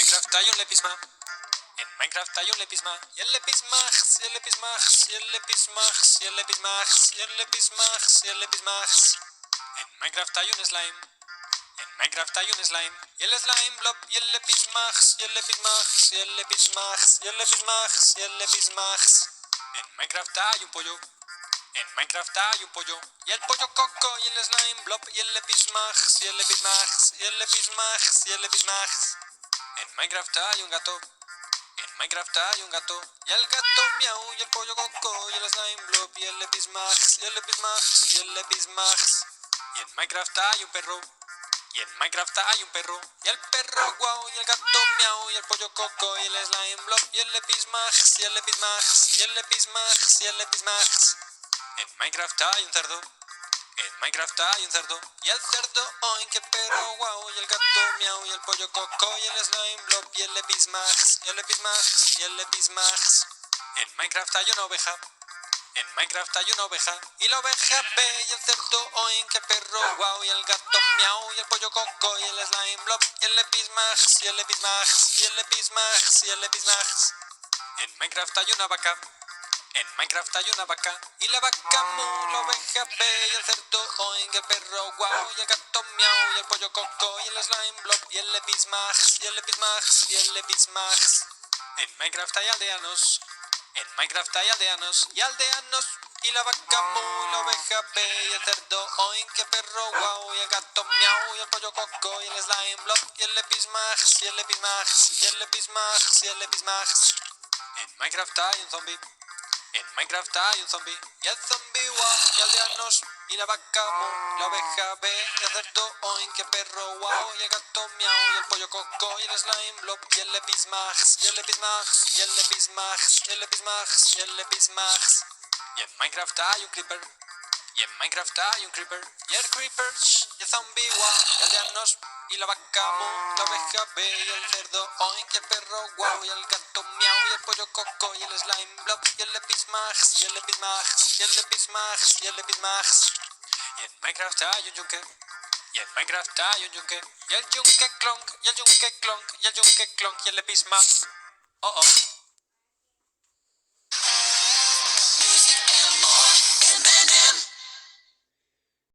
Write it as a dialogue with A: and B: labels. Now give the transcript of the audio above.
A: Minecraft hay un lepisma. En Minecraft hay un lepisma. Y el lepismax, y el lepismax, y el lepismax, y el lepismax, y el lepismax, y el lepismax. En Minecraft hay un slime. En Minecraft hay un slime. Y el slime blob, y el lepismax, y el lepismax, y el lepismax, y el lepismax, y el lepismax. En Minecraft hay un pollo. En Minecraft hay un pollo. Y el pollo coco, y el slime blob, y el lepismax, y el lepismax, y el lepismax, y el lepismax. En Minecraft hay un gato. En Minecraft hay un gato. Y el gato miau, y el pollo coco, y el slime blob, y el lepismax, y el lepismax, y el lepismax. Y en Minecraft hay un perro. Y en Minecraft hay un perro. Y el perro guau, y el gato miau, y el pollo coco, y el slime blob, y el lepismax, y el lepismax, y el lepismax, y el lepismax. En Minecraft hay un cerdo. En Minecraft hay un cerdo. Y el cerdo oink, el perro guau, y el gato miau, y el pollo coco, y el slime blob, y el lepismax, y el lepismax, y el lepismax. En Minecraft hay una oveja. En Minecraft hay una oveja. Y la oveja ve, y el cerdo oink, el perro guau, y el gato miau, y el pollo coco, y el slime blob, y el lepismax, y el lepismax, y el lepismax, y el lepismax. En Minecraft hay una vaca. En Minecraft hay una vaca. Y la vaca mu, la oveja ve, y el cerdo oink, el perro guau, y el gato miau, y el pollo coco, y el slime blob, y el lepismax, y el lepismax, y el lepismax. En Minecraft hay aldeanos. En Minecraft hay aldeanos. Y aldeanos. Y la vaca mu, la oveja ve, y el cerdo oink, el perro guau, y el gato miau, y el pollo coco, y el slime blob, y el lepismax, y el lepismax, y el lepismax, y el lepismax. En Minecraft hay un zombie. En Minecraft hay un zombie. Y el zombie guau, y aldeanos. Y la vaca mu, la oveja ve, y el cerdo oink, el perro guau, y el gato miau, y el pollo coco, y el slime blob, y el lepismax, y el lepismax, y el lepismax, y el lepismax, y el lepismax. Y en Minecraft hay un creeper. Y en Minecraft hay un creeper. Y el creeper, y el zombie guau, y aldeanos. Y la vaca mu, la oveja ve, y el cerdo oink, y el perro guau, y el gato miau, y el pollo coco, y el slime blob, y el lepismax, y el lepismax, y el lepismax, y el lepismax. Y en Minecraft hay un yunque. Y en Minecraft hay un yunque. Y el yunque clonk, y el yunque clonk, y el yunque clonk, y el lepismax. Oh oh.